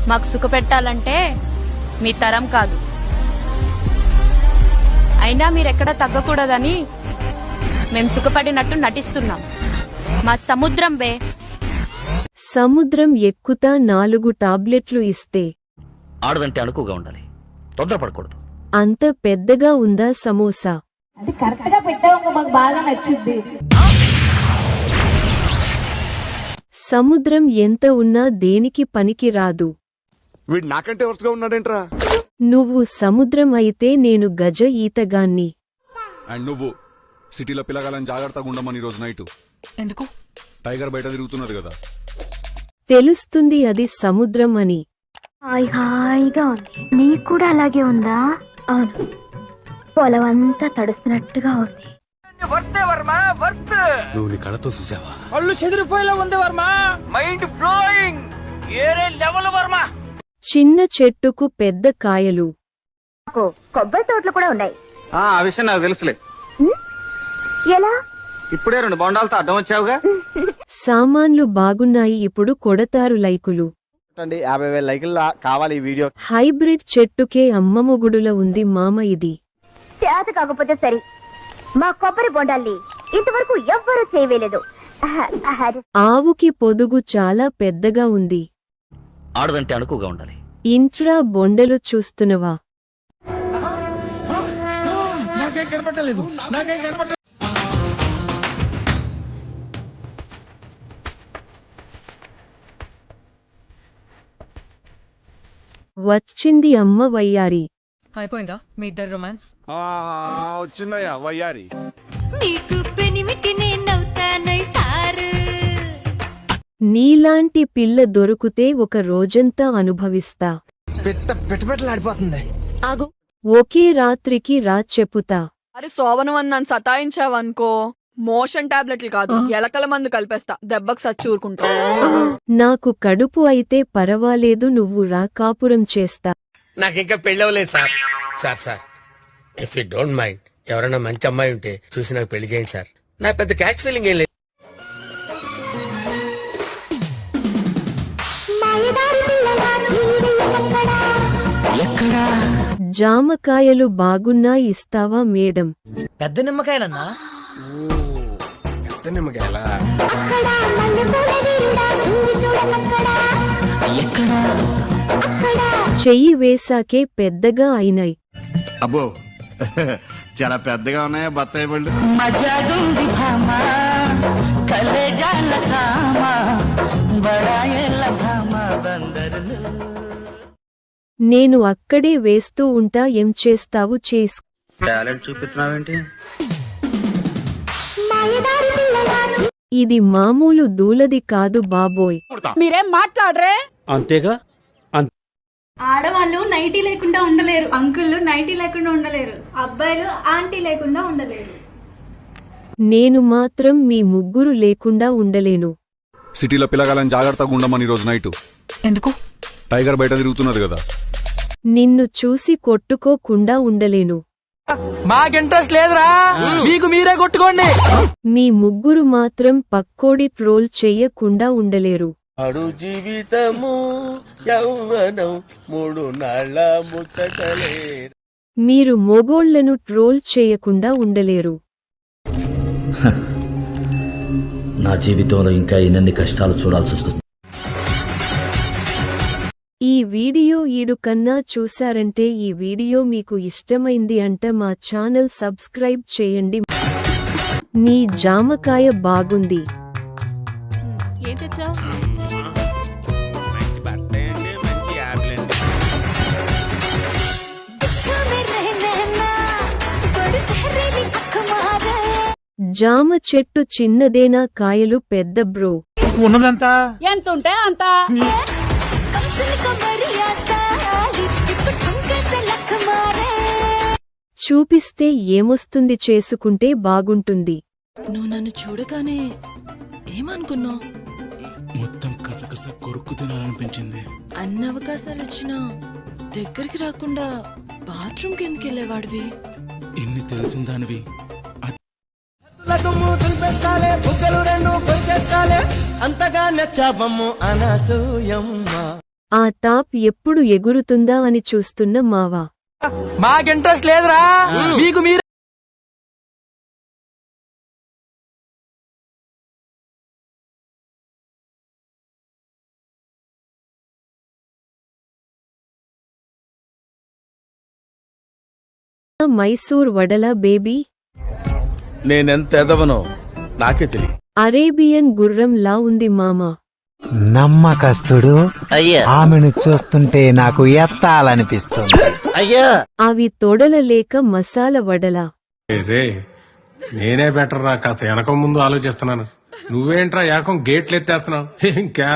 మాకు సుఖ పెట్టాలంటే మీ తరం కాదు. అయినా మీరెక్కడా తగ్గకూడదని మేం సుఖపడినట్టు నటిస్తున్నాం. మా సముద్రం బే. సముద్రం ఎక్కుతా 4 టాబ్లెట్లు ఇస్తే ఆడదంటే అణుకుగా ఉండాలి, తొందరపడకూడదు. అంత పెద్దగా ఉందా సమోసా? అది కరెక్ట్ గా పెట్టావు, మాకు బాగా నచ్చుద్ది. సముద్రం ఎంత ఉన్నా దేనికి పనికి రాదు. వీడు నాకంటే వరుసగా ఉన్నాడేంట్రా? నువ్వు సముద్రం అయితే నేను గజ ఈతగాన్ని. అండ్ నువ్వు సిటీలో పిల్లగాలని జాగ్రత్తగా ఉండమని ఈరోజు నైట్. ఎందుకు? టైగర్ బయట తిరుగుతున్నది కదా. తెలుస్తుంది అది సముద్రం అని. హాయిగా ఉంది. నీకు కూడా అలాగే ఉందా? అవును, పొలం అంతా తడుస్తున్నట్టుగా ఉంది. నువ్వు నీ కళ్ళతో చూసావా? అల్లు చెదిరిపోయేలా ఉంది వర్మ. Mind blowing. ఏరే లెవెల్ వర్మ. చిన్న చెట్టుకు పెద్ద కాయలు. కొబ్బరి తోటలు కూడా ఉన్నాయి. ఆ విషయం నాకు తెలుసులే. ఎలా? ఇప్పుడే 2 బొండాలతో అడ్డం వచ్చావుగా. సామాన్లు బాగున్నాయి, ఇప్పుడు కొడతారు లైకులు. 50,000 లైకులు కావాలి ఈ వీడియో. హైబ్రిడ్ చెట్టుకే అమ్మముగుడుల ఉంది మామ ఇది. చేత కాకపోతే సరి, మా కొబ్బరి బొండాల్ని ఇంతవరకు ఎవ్వరూ చేయలేదు. ఆవుకి పొదుగు చాలా పెద్దగా ఉంది. ఆడదంటే అణుకుగా ఉండాలి. ఇంట్రా బొండలు చూస్తున్నవా? వచ్చింది అమ్మ వయ్యారి. అయిపోయిందా మీ ఇద్దరు రొమాన్స్? వచ్చిందయ్యా వయ్యారి. నీలాంటి పిల్ల దొరుకుతే ఒక రోజంతా అనుభవిస్తా. పెట్టలాడిపోతుంది. ఒకే రాత్రికి చెప్పుతా. అరే శోభనం అని నన్ను సతాయించావనుకో, మోషన్ టాబ్లెట్లు కాదు ఎలకల మందు కలిపేస్తా, దెబ్బకు సచ్చూరుకుంటా. నాకు కడుపు అయితే పరవాలేదు, నువ్వు రా కాపురం చేస్తా. నాకింకా పెళ్ళవలేదు sir. Sir if you don't mind, ఎవరైనా మంచి అమ్మాయి ఉంటే చూసి నాకు పెళ్లి చేయండి సార్. నా పెద్ద క్యాష్ ఫీలింగ్ ఏం లేదు. జామకాయలు బాగున్నా ఇస్తావా మేడం? పెద్ద నిమ్మకాయలన్నా. నిమ్మకాయలా? చెయ్యి వేసాకే పెద్దగా అయినాయి. అబ్బో చాలా పెద్దగా ఉన్నాయా బత్తాయి పళ్ళు? నేను అక్కడే వేస్తూ ఉంటా, ఏం చేస్తావు చేసు. టాలెంట్ చూపిస్తున్నావేంటి? ఇది మామూలు దూలది కాదు బాబోయ్. మీరేం మాట్లాడరే? అంతేగా. ఆడవాళ్ళు నైటీ లేకుండా ఉండలేరు, అంకుళ్ళు నైటీ లేకుండా ఉండలేరు, అబ్బాయిలు ఆంటీ లేకుండా ఉండలేరు. నేను మాత్రం మీ ముగ్గురు లేకుండా ఉండలేను. సిటీలో పిల్లగాలని జాగ్రత్తగా ఉండమని ఈరోజు నైట్. ఎందుకు? టైగర్ బయట తిరుగుతున్నది కదా. నిన్ను చూసి కొట్టుకోకుండా ఉండలేను. మాకు ఇంట్రెస్ట్ లేదురా, మీకు మీరే కొట్టుకోండి. మీ ముగ్గురు మాత్రం పక్కోడి ట్రోల్ చెయ్యకుండా ఉండలేరు. అడు జీవితము యౌవనం 3 నాళ్ళ ముచ్చటలే. మీరు మొగోళ్లను ట్రోల్ చేయకుండా ఉండలేరు. నా జీవితంలో ఇంకా ఎన్నెన్ని కష్టాలు చూడాల్సి వస్తుంది. ఈ వీడియో ఈడు కన్నా చూశారంటే ఈ వీడియో మీకు ఇష్టమైంది అంట మా ఛానల్ సబ్స్క్రైబ్ చేయండి. నీ జామకాయ బాగుంది. ఏం తెచ్చావు? జామ చెట్టు చిన్నదేనా, కాయలు పెద్ద బ్రో. ఉన్నదంతా ఎంత ఉంటే అంత. చూపిస్తే ఏమొస్తుంది, చేసుకుంటే బాగుంటుంది. నువ్వు నన్ను చూడగానే ఏమనుకున్నావు? మొత్తం కసకస కొరుక్కు తినాలనిపించింది. అన్ని అవకాశాలు వచ్చినా దగ్గరికి రాకుండా బాత్రూమ్కి ఎందుకు వెళ్ళేవాడివి? ఇన్ని తెలిసిన దానివి అంతగా నచ్చాబమ్ము అనసూయమ్మ. ఆ టాప్ ఎప్పుడు ఎగురుతుందా అని చూస్తున్న మావా. మాకు ఇంట్రెస్ట్ లేదురా, మీకు మీరు మైసూర్ వడల బేబీ. నేనెంత ఎదవనో నాకే తెలియదు. అరేబియన్ గుర్రం లా ఉంది మామా. నమ్మకస్తుడు. ఆమెను చూస్తుంటే నాకు ఎత్తాలనిపిస్తుంది. అవి తొడల లేక మసాల వడలా. రే నేనే బెటర్ రా, కాస్త వెనక ముందు ఆలోచిస్తున్నాను. నువ్వేంట్రా ఏకం గేట్లు ఎత్తేస్తున్నావు.